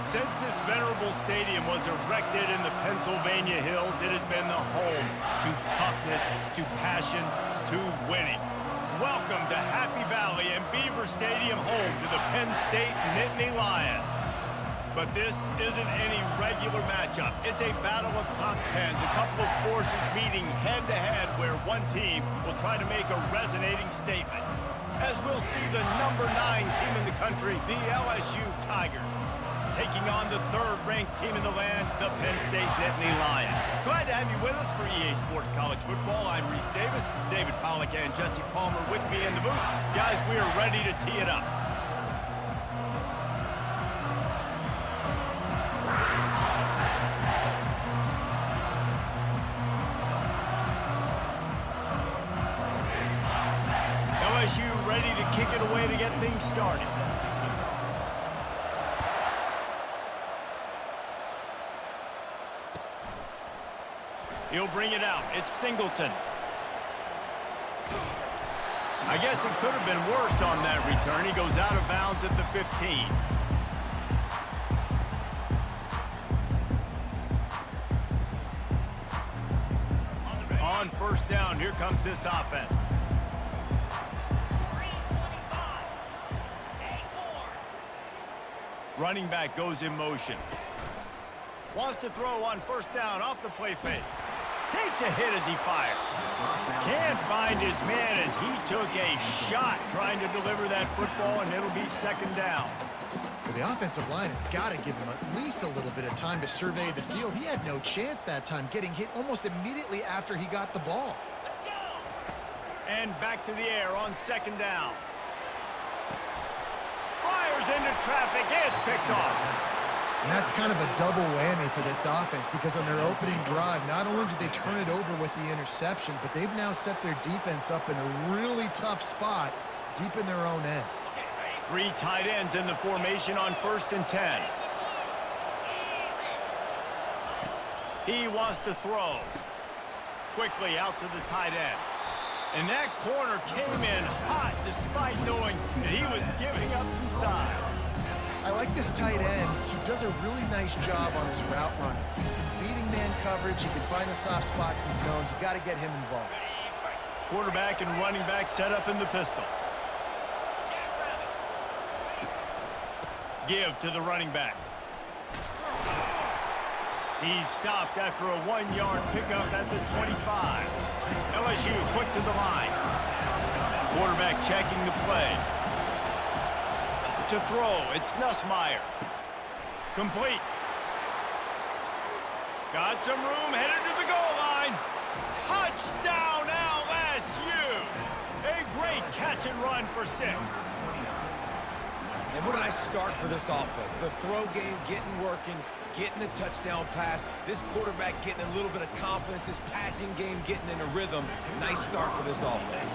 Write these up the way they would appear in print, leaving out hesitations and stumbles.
Since this venerable stadium was erected in the Pennsylvania Hills, it has been the home to toughness, to passion, to winning. Welcome to Happy Valley and Beaver Stadium, home to the Penn State Nittany Lions. But this isn't any regular matchup. It's a battle of top tens, a couple of forces meeting head-to-head where one team will try to make a resonating statement. As we'll see the number 9 team in the country, the LSU Tigers, taking on the third-ranked team in the land, the Penn State Nittany Lions. Glad to have you with us for EA Sports College Football. I'm Reese Davis, David Pollack and Jesse Palmer with me in the booth. Guys, we are ready to tee it up. LSU ready to kick it away to get things started. He'll bring it out. It's Singleton. I guess it could have been worse on that return. He goes out of bounds at the 15. On first down, here comes this offense. Running back goes in motion. Wants to throw on first down off the play fake. Takes a hit as he fires. Can't find his man as he took a shot trying to deliver that football, and it'll be second down. Well, the offensive line has got to give him at least a little bit of time to survey the field. He had no chance that time, getting hit almost immediately after he got the ball. And back to the air on second down. Fires into traffic. It's picked off. And that's kind of a double whammy for this offense, because on their opening drive, not only did they turn it over with the interception, but they've now set their defense up in a really tough spot deep in their own end. 3 tight ends in the formation on first and 10. He wants to throw. Quickly out to the tight end. And that corner came in hot despite knowing that he was giving up some size. I like this tight end. He does a really nice job on his route running. He's beating man coverage. He can find the soft spots in zones. You got to get him involved. Quarterback and running back set up in the pistol. Give to the running back. He's stopped after a 1-yard pickup at the 25. LSU quick to the line. Quarterback checking the play. To throw, it's Nussmeier. Complete. Got some room, headed to the goal line. Touchdown, LSU! A great catch and run for 6. And what a nice start for this offense. The throw game getting working, getting the touchdown pass. This quarterback getting a little bit of confidence. This passing game getting in a rhythm. Nice start for this offense.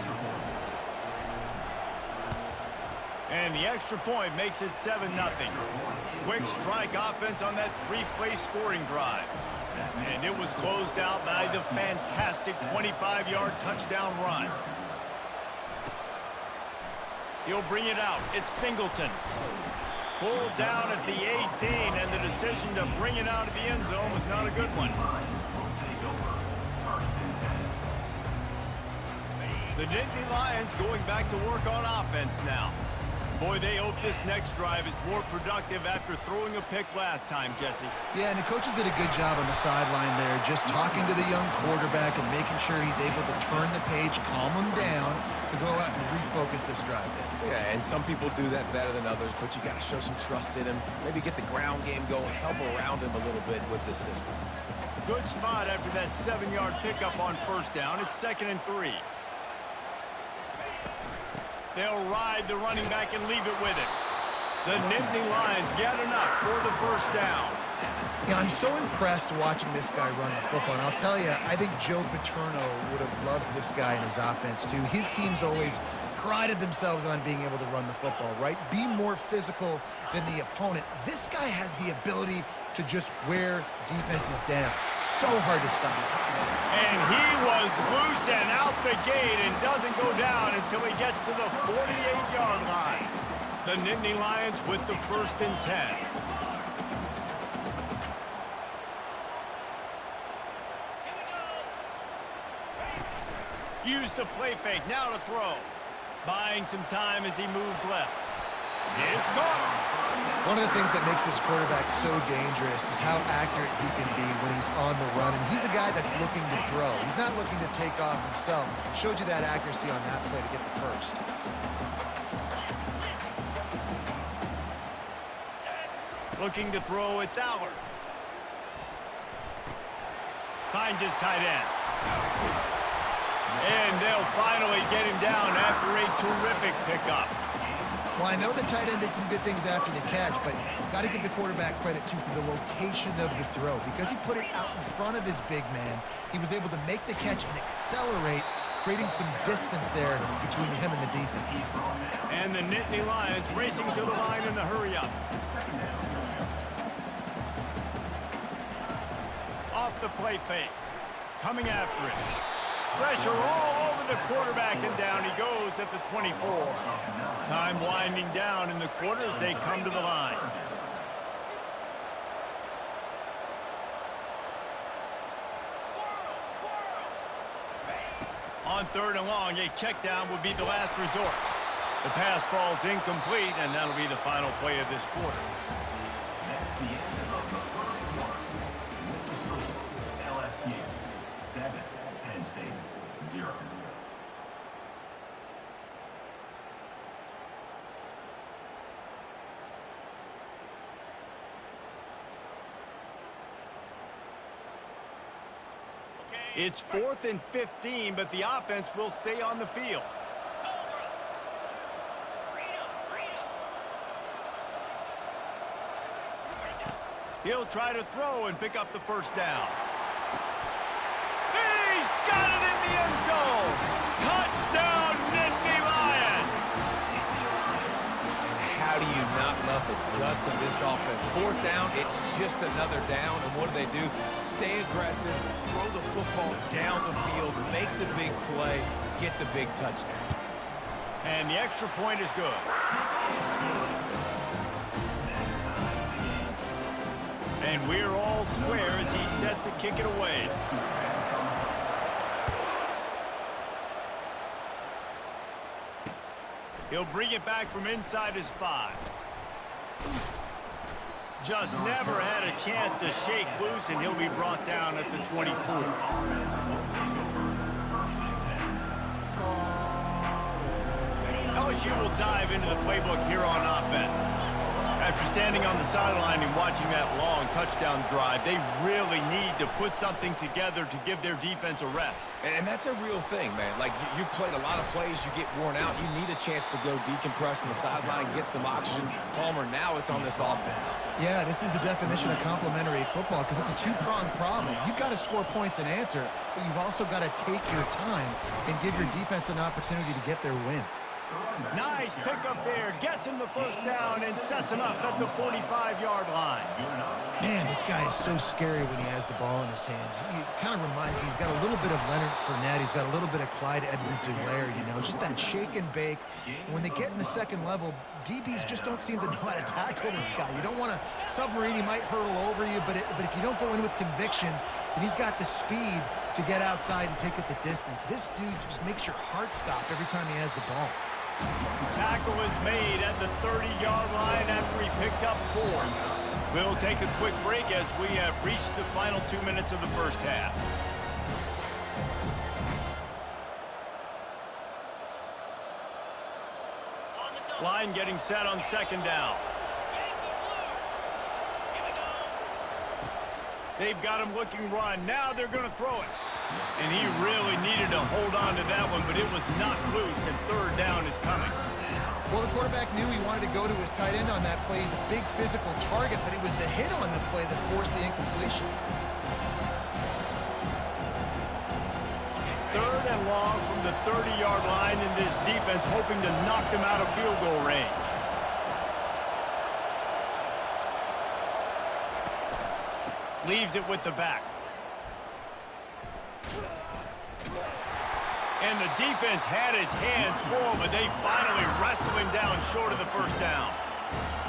And the extra point makes it 7-0. Quick strike offense on that 3-play scoring drive. And it was closed out by the fantastic 25-yard touchdown run. He'll bring it out. It's Singleton. Pulled down at the 18, and the decision to bring it out of the end zone was not a good one. The Nittany Lions going back to work on offense now. Boy, they hope this next drive is more productive after throwing a pick last time, Jesse. Yeah, and the coaches did a good job on the sideline there, just talking to the young quarterback and making sure he's able to turn the page, calm him down, to go out and refocus this drive. Yeah, and some people do that better than others, but you got to show some trust in him. Maybe get the ground game going, help around him a little bit with the system. Good spot after that 7-yard pickup on first down. It's 2nd and 3. They'll ride the running back and leave it with it. The Nittany Lions get enough for the first down. Yeah, I'm so impressed watching this guy run the football. And I'll tell you, I think Joe Paterno would have loved this guy in his offense too. His teams always prided themselves on being able to run the football, right? Be more physical than the opponent. This guy has the ability to just wear defenses down. So hard to stop. And he was loose and out the gate and doesn't go down until he gets to the 48-yard line. The Nittany Lions with the 1st and 10. Use the play fake, now to throw. Buying some time as he moves left. It's caught. One of the things that makes this quarterback so dangerous is how accurate he can be when he's on the run. And he's a guy that's looking to throw. He's not looking to take off himself. Showed you that accuracy on that play to get the first. Looking to throw, it's Allard. Finds his tight end. And they'll finally get him down after a terrific pickup. Well, I know the tight end did some good things after the catch, but got to give the quarterback credit, too, for the location of the throw. Because he put it out in front of his big man, he was able to make the catch and accelerate, creating some distance there between him and the defense. And the Nittany Lions racing to the line in the hurry-up. Off the play fake. Coming after it. Pressure all over the quarterback, and down he goes at the 24. Time winding down in the quarter as they come to the line. On 3rd and long, a check down would be the last resort. The pass falls incomplete, and that'll be the final play of this quarter. LSU 7, Penn State 0. It's 4th and 15, but the offense will stay on the field. He'll try to throw and pick up the first down. He's got it in the end zone! Touchdown, Nittany Lions! And how do you not love the guts of this offense? 4th down, it's just another down, and what do? Stay aggressive, throw the football down the field, make the big play, get the big touchdown. And the extra point is good. And we're all square as he's set to kick it away. He'll bring it back from inside his 5. Just never had a chance to shake loose, and he'll be brought down at the 24. LSU will dive into the playbook here on offense. After standing on the sideline and watching that long touchdown drive, they really need to put something together to give their defense a rest. And that's a real thing, man. Like, you played a lot of plays, you get worn out, you need a chance to go decompress on the sideline, get some oxygen. Palmer, now it's on this offense. Yeah, this is the definition of complementary football because it's a two-pronged problem. You've got to score points and answer, but you've also got to take your time and give your defense an opportunity to get their win. Nice pickup there. Gets him the first down and sets him up at the 45-yard line. Man, this guy is so scary when he has the ball in his hands. He kind of reminds me, he's got a little bit of Leonard Fournette. He's got a little bit of Clyde Edwards-Helaire, you know, just that shake and bake. And when they get in the second level, DBs just don't seem to know how to tackle this guy. You don't want to submarine. He might hurtle over you, but if you don't go in with conviction, and he's got the speed to get outside and take it the distance. This dude just makes your heart stop every time he has the ball. Tackle is made at the 30-yard line after he picked up 4. We'll take a quick break as we have reached the final 2 minutes of the first half. Line getting set on 2nd down. They've got him looking run. Now they're going to throw it. And he really needed to hold on to that one, but it was knocked loose, and 3rd down is coming. Well, the quarterback knew he wanted to go to his tight end on that play. He's a big physical target, but it was the hit on the play that forced the incompletion. 3rd and long from the 30-yard line, in this defense hoping to knock them out of field goal range. Leaves it with the back. And the defense had its hands full, but they finally wrestle him down short of the first down.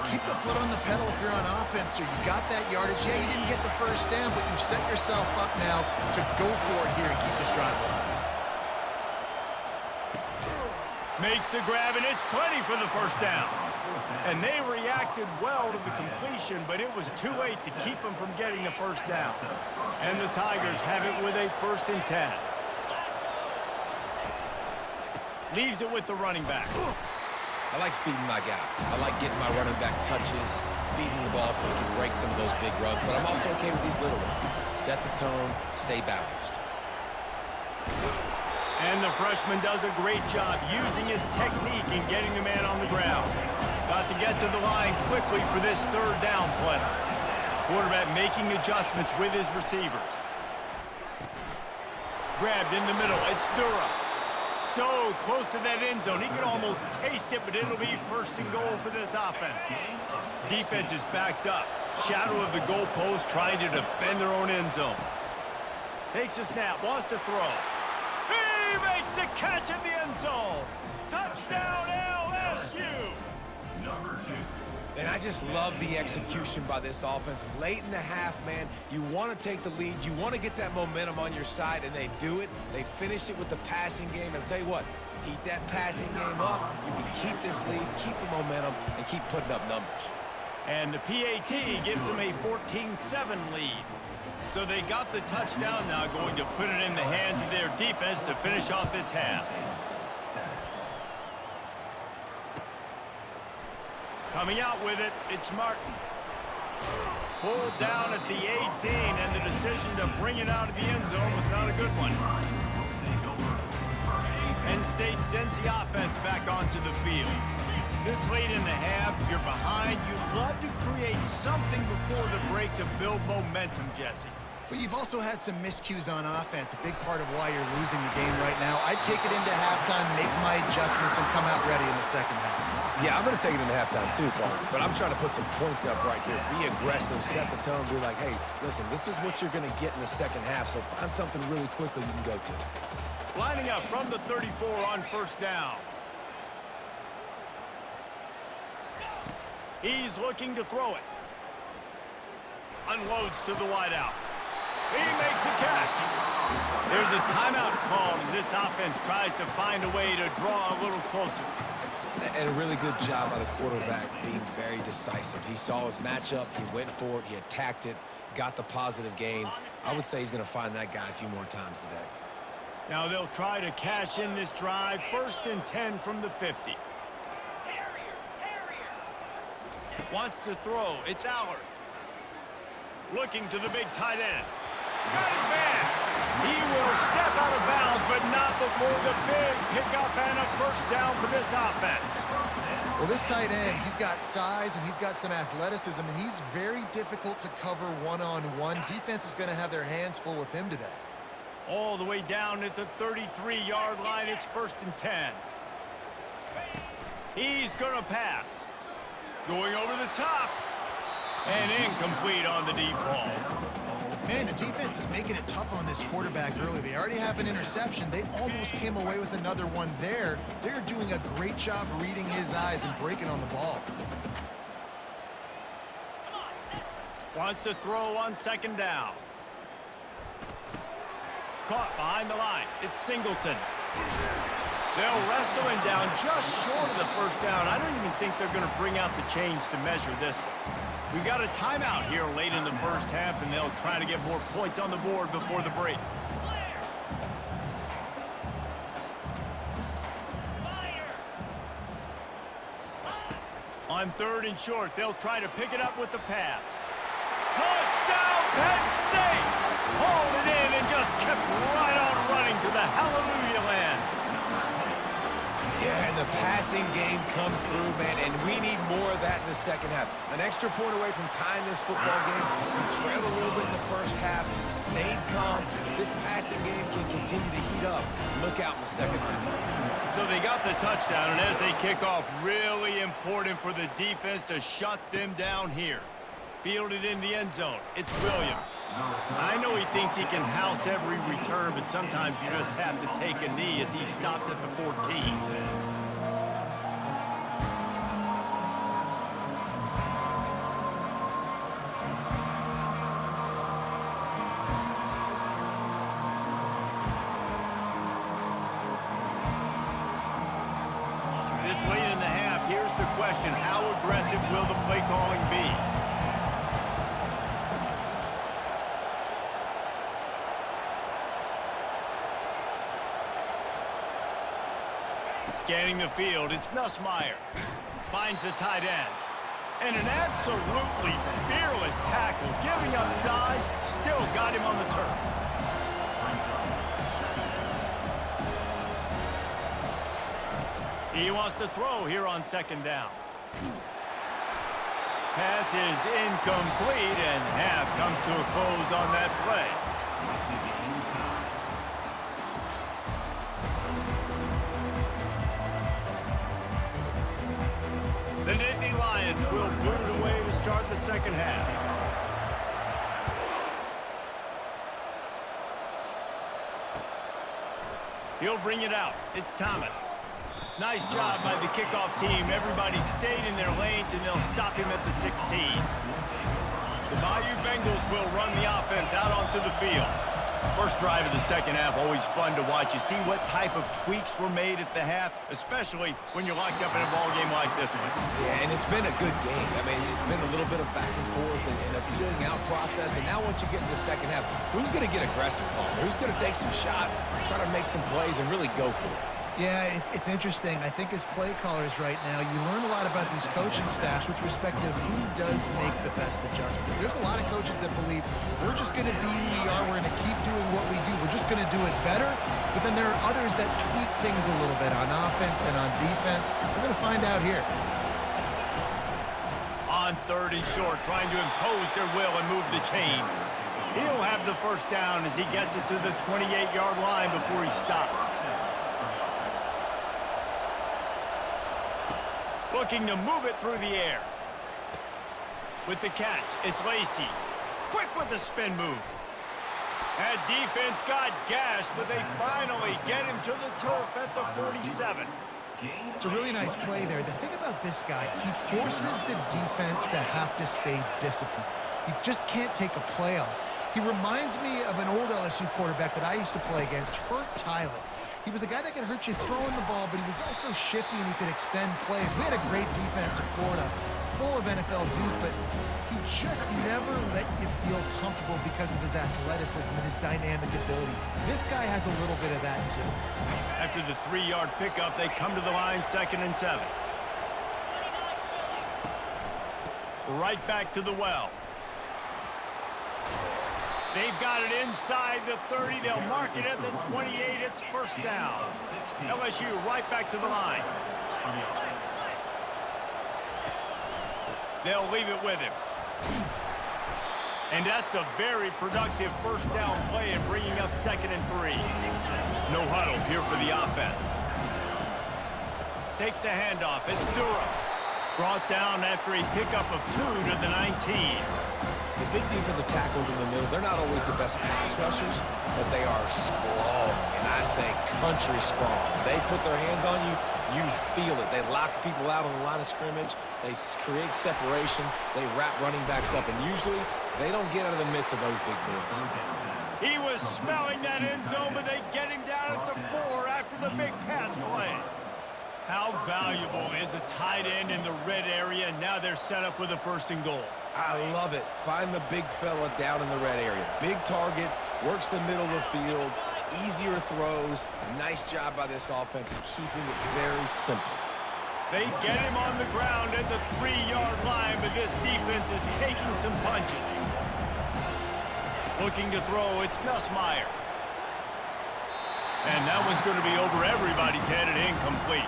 Keep the foot on the pedal if you're on offense, sir. You got that yardage. Yeah, you didn't get the first down, but you've set yourself up now to go for it here and keep this drive alive. Makes the grab, and it's plenty for the first down. And they reacted well to the completion, but it was too late to keep them from getting the first down. And the Tigers have it with a 1st and 10. Leaves it with the running back. I like feeding my guy. I like getting my running back touches, feeding the ball so he can break some of those big runs, but I'm also okay with these little ones. Set the tone, stay balanced. And the freshman does a great job using his technique and getting the man on the ground. Got to get to the line quickly for this 3rd down play. Quarterback making adjustments with his receivers. Grabbed in the middle. It's Durham. So close to that end zone. He can almost taste it, but it'll be 1st and goal for this offense. Defense is backed up. Shadow of the goalpost trying to defend their own end zone. Takes a snap, wants to throw. He makes the catch in the end zone. Touchdown LSU. Number 2. And I just love the execution by this offense. Late in the half, man, you want to take the lead. You want to get that momentum on your side, and they do it. They finish it with the passing game. And I'll tell you what, keep that passing game up. You can keep this lead, keep the momentum, and keep putting up numbers. And the PAT gives them a 14-7 lead. So they got the touchdown now, going to put it in the hands of their defense to finish off this half. Coming out with it, it's Martin. Pulled down at the 18, and the decision to bring it out of the end zone was not a good one. Penn State sends the offense back onto the field. This late in the half, you're behind. You love to create something before the break to build momentum, Jesse. But you've also had some miscues on offense, a big part of why you're losing the game right now. I'd take it into halftime, make my adjustments, and come out ready in the second half. Yeah, I'm going to take it into halftime too, Paul. But I'm trying to put some points up right here. Be aggressive, set the tone, be like, hey, listen, this is what you're going to get in the second half, so find something really quickly you can go to. Lining up from the 34 on 1st down. He's looking to throw it. Unloads to the wideout. He makes a catch. There's a timeout called as this offense tries to find a way to draw a little closer. And a really good job by the quarterback being very decisive. He saw his matchup, he went for it, he attacked it, got the positive gain. I would say he's going to find that guy a few more times today. Now they'll try to cash in this drive. 1st and 10 from the 50. Wants to throw. It's Allard. Looking to the big tight end. Got his man. He will step out of bounds, but not before the big pickup and a 1st down for this offense. Well, this tight end, he's got size and he's got some athleticism, and he's very difficult to cover one-on-one. Defense is going to have their hands full with him today. All the way down at the 33-yard line, it's 1st and 10. He's going to pass. Going over the top. And incomplete on the deep ball. Man, the defense is making it tough on this quarterback early. They already have an interception. They almost came away with another one there. They're doing a great job reading his eyes and breaking on the ball. Wants to throw on 2nd down. Caught behind the line. It's Singleton. They'll wrestle him down just short of the 1st down. I don't even think they're going to bring out the chains to measure this one. We got a timeout here late in the 1st half, and they'll try to get more points on the board before the break. On 3rd and short, they'll try to pick it up with the pass. Touchdown, Penn State! Hauled it in and just kept right on running to the hallelujah land. Yeah, and the passing game comes through, man, and we need more of that in the second half. An extra point away from tying this football game. We trailed a little bit in the 1st half, stayed calm. This passing game can continue to heat up. Look out in the second half. So they got the touchdown, and as they kick off, really important for the defense to shut them down here. Fielded in the end zone. It's Williams. I know he thinks he can house every return, but sometimes you just have to take a knee as he stopped at the 14. late in the half. Here's the question. How aggressive will the play calling be? Scanning the field, it's Nussmeier. Finds the tight end. And an absolutely fearless tackle. Giving up size, still got him on the turf. He wants to throw here on second down. Pass is incomplete, and half comes to a close on that play. The Nittany Lions will boot it away to start the second half. He'll bring it out. It's Thomas. Nice job by the kickoff team. Everybody stayed in their lanes, and they'll stop him at the 16. The Bayou Bengals will run the offense out onto the field. First drive of the second half, always fun to watch. You see what type of tweaks were made at the half, especially when you're locked up in a ball game like this one. Yeah, and it's been a good game. I mean, it's been a little bit of back and forth and a feeling out process. And now once you get in the second half, who's going to get aggressive, Paul? Who's going to take some shots, try to make some plays, and really go for it? Yeah, it's interesting. I think as play callers right now, you learn a lot about these coaching staffs with respect to who does make the best adjustments. There's a lot of coaches that believe we're just going to be who we are. We're going to keep doing what we do. We're just going to do it better. But then there are others that tweak things a little bit on offense and on defense. We're going to find out here. On third and short, trying to impose their will and move the chains. He'll have the first down as he gets it to the 28-yard line before he stops. Looking to move it through the air. With the catch, it's Lacy. Quick with the spin move. That defense got gashed, but they finally get him to the turf at the 47. It's a really nice play there. The thing about this guy, he forces the defense to have to stay disciplined. You just can't take a play off. He reminds me of an old LSU quarterback that I used to play against, Hurt Tyler. He was a guy that could hurt you throwing the ball, but he was also shifty and he could extend plays. We had a great defense in Florida, full of NFL dudes, but he just never let you feel comfortable because of his athleticism and his dynamic ability. This guy has a little bit of that, too. After the 3-yard pickup, they come to the line 2nd and 7. Right back to the well. They've got it inside the 30. They'll mark it at the 28. It's first down. LSU right back to the line. They'll leave it with him. And that's a very productive first down play and bringing up 2nd and 3. No huddle here for the offense. Takes the handoff. It's Durham. Brought down after a pickup of 2 to the 19. The big defensive tackles in the middle, they're not always the best pass rushers, but they are strong, and I say country strong. They put their hands on you, you feel it. They lock people out on the line of scrimmage. They create separation. They wrap running backs up, and usually they don't get out of the midst of those big boys. He was smelling that end zone, but they get him down at the 4 after the big pass play. How valuable is a tight end in the red area? Now they're set up with a 1st and goal. I love it. Find the big fella down in the red area. Big target, works the middle of the field, easier throws. Nice job by this offense in keeping it very simple. They get him on the ground at the 3-yard line, but this defense is taking some punches. Looking to throw, it's Nussmeier. And that one's going to be over everybody's head and incomplete.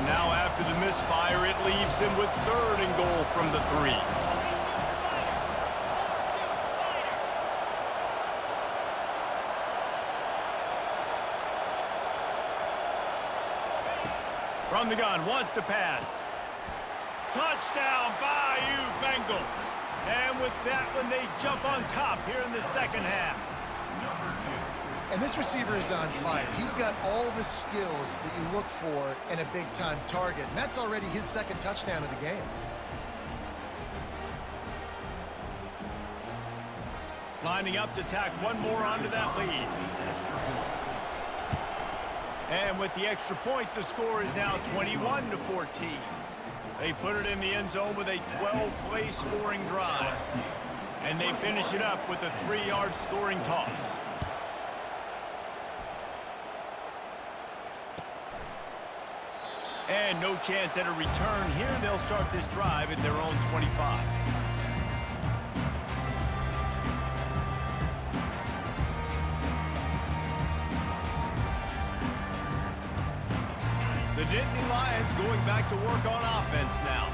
Now after the misfire, it leaves them with 3rd and goal from the 3. From the gun, wants to pass. Touchdown, Bayou Bengals. And with that one, they jump on top here in the second half. And this receiver is on fire. He's got all the skills that you look for in a big-time target, and that's already his 2nd touchdown of the game. Lining up to tack one more onto that lead. And with the extra point, the score is now 21-14. They put it in the end zone with a 12-play scoring drive. And they finish it up with a 3-yard scoring toss. And no chance at a return here. They'll start this drive at their own 25. The Nittany Lions going back to work on offense now.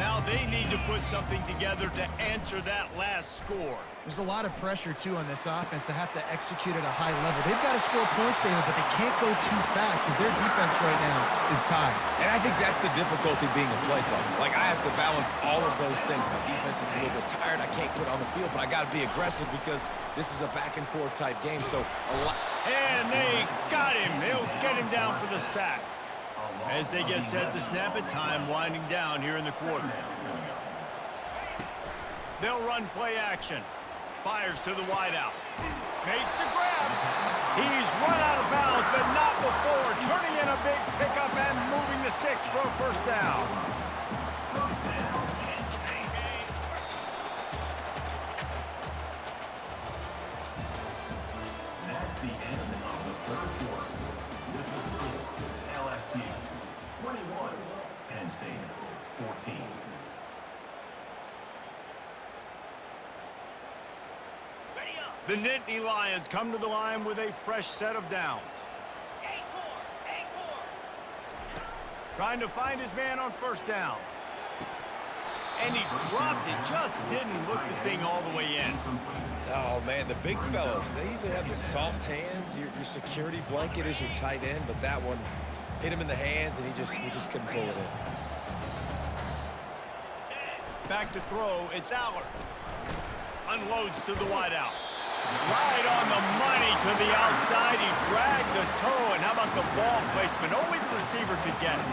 Now they need to put something together to answer that last score. There's a lot of pressure, too, on this offense to have to execute at a high level. They've got to score points, David, but they can't go too fast because their defense right now is tied. And I think that's the difficulty being a play caller. Like, I have to balance all of those things. My defense is a little bit tired. I can't put it on the field, but I got to be aggressive because this is a back-and-forth type game. So a lot. And they got him. They'll get him down for the sack. As they get set to snap it, time winding down here in the quarter. They'll run play action. Fires to the wideout. Makes the grab. He's run out of bounds, but not before. Turning in a big pickup and moving the sticks for a first down. That's the end of the third quarter. With the score, LSU 21, Penn State 14. The Nittany Lions come to the line with a fresh set of downs. Trying to find his man on first down. And he dropped it, just didn't look the thing all the way in. Oh, man, the big fellas, they usually have the soft hands. Your security blanket is your tight end, but that one hit him in the hands, and he just couldn't pull it in. Back to throw, it's Allard. Unloads to the wideout. Right on the money to the outside. He dragged the toe, and how about the ball placement? Only the receiver could get it.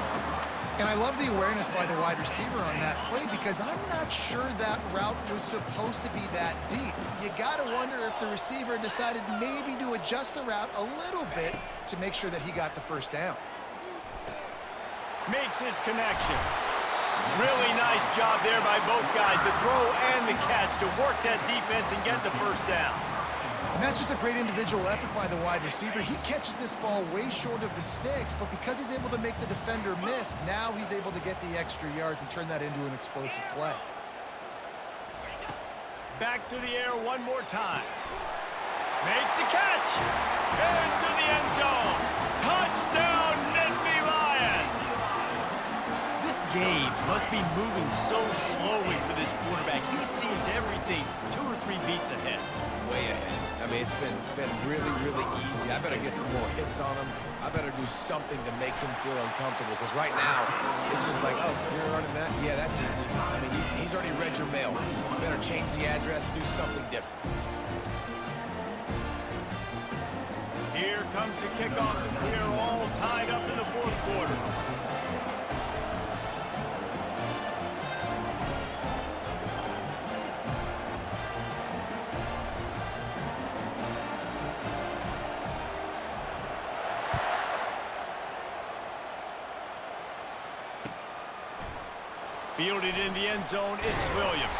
And I love the awareness by the wide receiver on that play because I'm not sure that route was supposed to be that deep. You got to wonder if the receiver decided maybe to adjust the route a little bit to make sure that he got the first down. Makes his connection. Really nice job there by both guys, the throw and the catch, to work that defense and get the first down. And that's just a great individual effort by the wide receiver. He catches this ball way short of the sticks, but because he's able to make the defender miss, now he's able to get the extra yards and turn that into an explosive play. Back to the air one more time. Makes the catch. Into the end zone. Touchdown, Nittany Lions. This game must be moving so slowly for this quarterback. He sees everything 2 or 3 beats ahead. Way ahead. I mean, it's been really, really easy. I better get some more hits on him. I better do something to make him feel uncomfortable because right now it's just like, oh, you're running that? Yeah, that's easy. I mean, he's already read your mail. You better change the address and do something different. Here comes the kickoff as we are all tied up in the fourth quarter. Fielded in the end zone, it's Williams.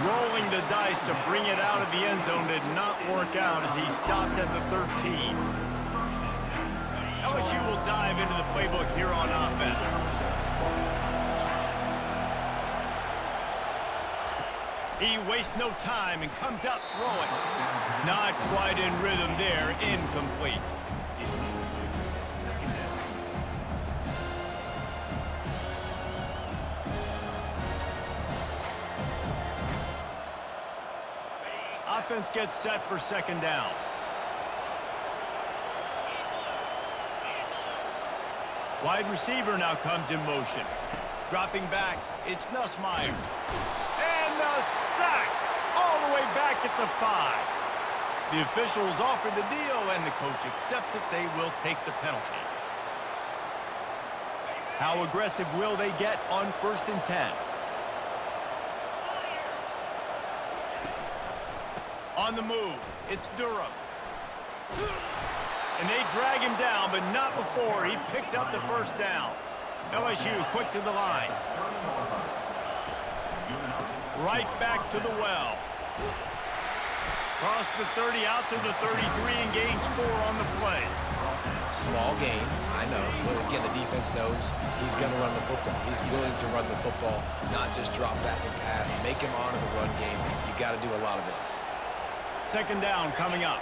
Rolling the dice to bring it out of the end zone did not work out as he stopped at the 13. LSU will dive into the playbook here on offense. He wastes no time and comes out throwing. Not quite in rhythm there, incomplete. Offense gets set for second down. Wide receiver now comes in motion. Dropping back, it's Nussmeier. And the sack all the way back at the 5. The officials offer the deal, and the coach accepts it. They will take the penalty. How aggressive will they get on 1st and 10? On the move, it's Durham. And they drag him down, but not before he picks up the first down. LSU quick to the line. Right back to the well. Cross the 30 out to the 33 and gains 4 on the play. Small gain, I know. But again, the defense knows he's going to run the football. He's willing to run the football, not just drop back and pass. Make him honor the run game. You got to do a lot of this. Second down coming up.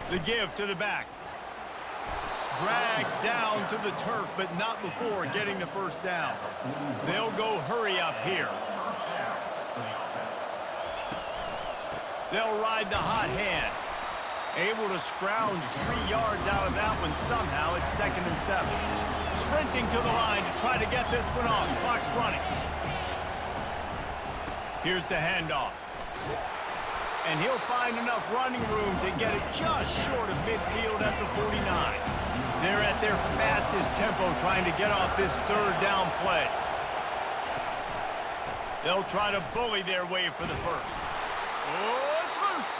The give to the back. Dragged down to the turf, but not before getting the first down. They'll go hurry up here. They'll ride the hot hand. Able to scrounge 3 yards out of that one somehow. It's 2nd and 7. Sprinting to the line to try to get this one off. Clock's running. Here's the handoff. And he'll find enough running room to get it just short of midfield at the 49. They're at their fastest tempo trying to get off this third down play. They'll try to bully their way for the first. Oh, it's loose.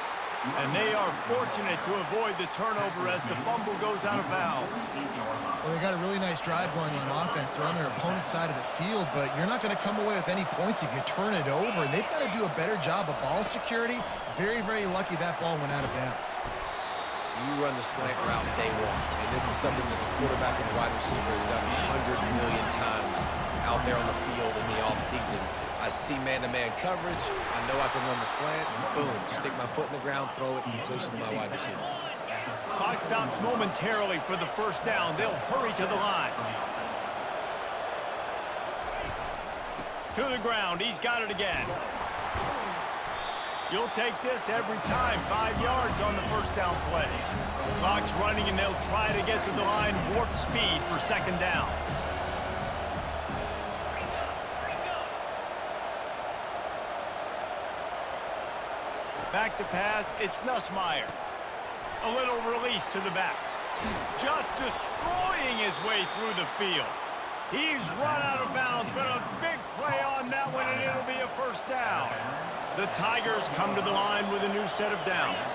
And they are fortunate to avoid the turnover as the fumble goes out of bounds. Well, they got a really nice drive going on offense. They're on their opponent's side of the field, but you're not going to come away with any points if you turn it over. And they've got to do a better job of ball security. Very, very lucky that ball went out of bounds. You run the slant route day one, and this is something that the quarterback and the wide receiver has done 100 million times out there on the field in the offseason. I see man-to-man coverage. I know I can run the slant. Boom, stick my foot in the ground, throw it, completion to my wide receiver. Clock stops momentarily for the first down. They'll hurry to the line. To the ground. He's got it again. You'll take this every time. 5 yards on the first down play. Clock's running, and they'll try to get to the line warp speed for 2nd down. Back to pass, it's Nussmeier. A little release to the back. Just destroying his way through the field. He's run out of bounds, but a big play on that one, and it'll be a first down. The Tigers come to the line with a new set of downs.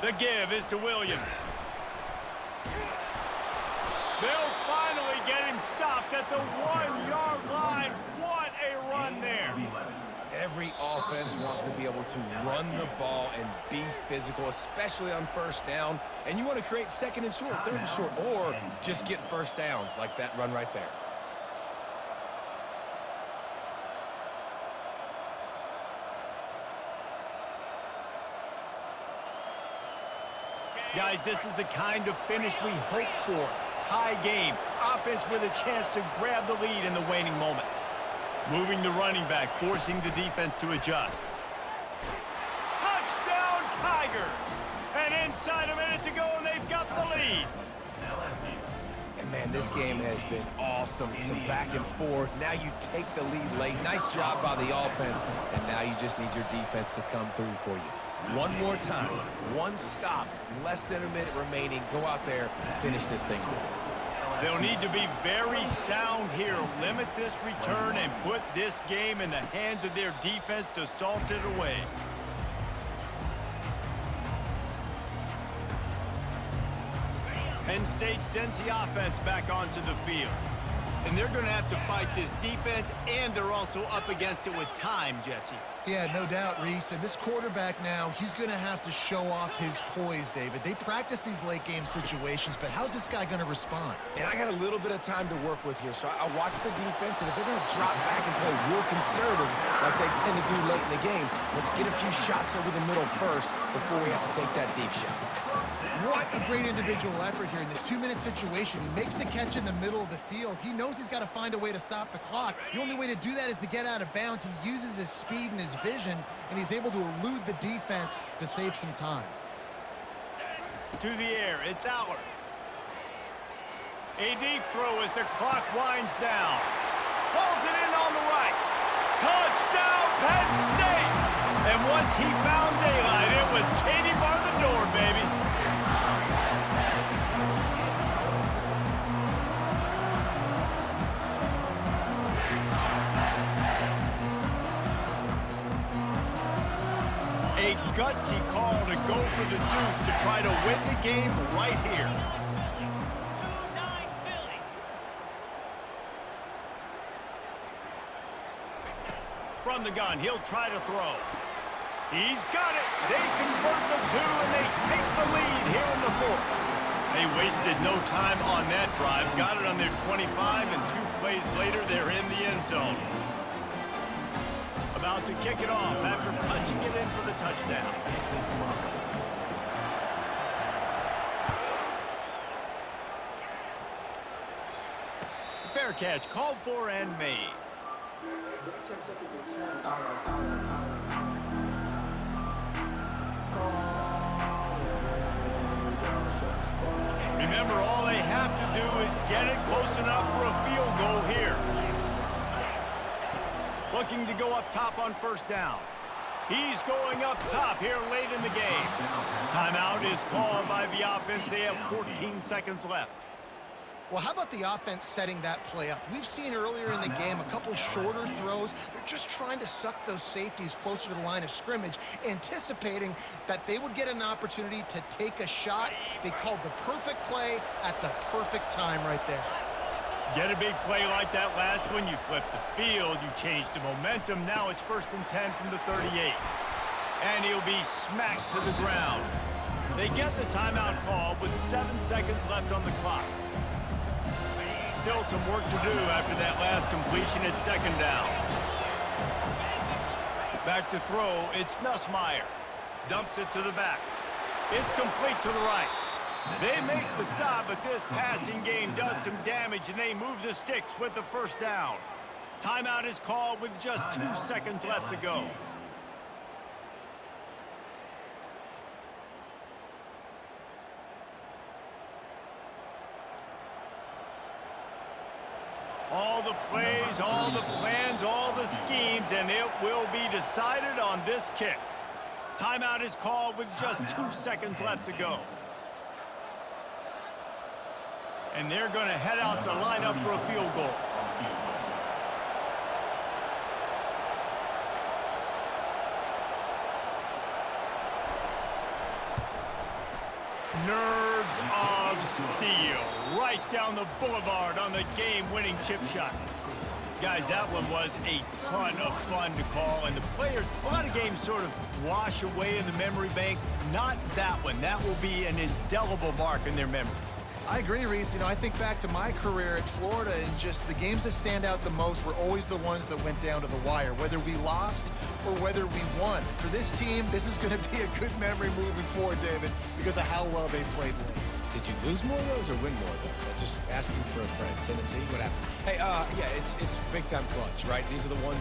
The give is to Williams. They'll finally get him stopped at the 1-yard line. What a run there. Every offense wants to be able to run the ball and be physical, especially on first down. And you want to create 2nd and short, 3rd and short, or just get first downs like that run right there. Guys, this is the kind of finish we hoped for. Tie game. Offense with a chance to grab the lead in the waning moments. Moving the running back, forcing the defense to adjust. Touchdown, Tigers! And inside a minute to go, and they've got the lead. And man, this game has been awesome. Some back and forth. Now you take the lead late. Nice job by the offense. And now you just need your defense to come through for you. One more time. One stop. Less than a minute remaining. Go out there and finish this thing off. They'll need to be very sound here. Limit this return and put this game in the hands of their defense to salt it away. Penn State sends the offense back onto the field. And they're going to have to fight this defense, and they're also up against it with time, Jesse. Yeah, no doubt, Reese. And this quarterback now, he's going to have to show off his poise, David. They practice these late-game situations, but how's this guy going to respond? And I got a little bit of time to work with here, so I watch the defense, and if they're going to drop back and play real conservative like they tend to do late in the game, let's get a few shots over the middle first before we have to take that deep shot. What a great individual effort here in this 2-minute situation. He makes the catch in the middle of the field. He knows he's got to find a way to stop the clock. The only way to do that is to get out of bounds. He uses his speed and his vision, and he's able to elude the defense to save some time. To the air, it's Allard. A deep throw as the clock winds down. Pulls it in on the right. Touchdown, Penn State! And once he found daylight, it was Katie bar the door, baby. gutsy call to go for the deuce to try to win the game right here. From the gun, he'll try to throw. He's got it. They convert the two, and they take the lead here in the fourth. They wasted no time on that drive. Got it on their 25, and 2 plays later, they're in the end zone. About to kick it off after punching it in for the touchdown. Fair catch, called for and made. Remember, all they have to do is get it close enough for a field goal here. Looking to go up top on first down. He's going up top here late in the game. Timeout is called by the offense. They have 14 seconds left. Well, how about the offense setting that play up? We've seen earlier in the game a couple shorter throws. They're just trying to suck those safeties closer to the line of scrimmage, anticipating that they would get an opportunity to take a shot. They called the perfect play at the perfect time right there. Get a big play like that last one, you flip the field, you change the momentum. Now it's 1st and 10 from the 38. And he'll be smacked to the ground. They get the timeout call with 7 seconds left on the clock. Still some work to do after that last completion at 2nd down. Back to throw, it's Nussmeier. Dumps it to the back. It's complete to the right. They make the stop, but this passing game does some damage, and they move the sticks with the 1st down. Timeout is called with just 2 seconds left to go. All the plays, all the plans, all the schemes, and it will be decided on this kick. Timeout is called with just 2 seconds left to go. And they're going to head out to line up for a field goal. Nerves of steel, right down the boulevard on the game-winning chip shot. Guys, that one was a ton of fun to call, and the players, a lot of games sort of wash away in the memory bank. Not that one. That will be an indelible mark in their memories. I agree, Reese. You know, I think back to my career at Florida, and just the games that stand out the most were always the ones that went down to the wire, whether we lost or whether we won. For this team, this is going to be a good memory moving forward, David, because of how well they played late. Did you lose more of those or win more of those? I'm just asking for a friend. Tennessee, what happened? Hey, yeah, it's big-time clutch, right? These are the ones that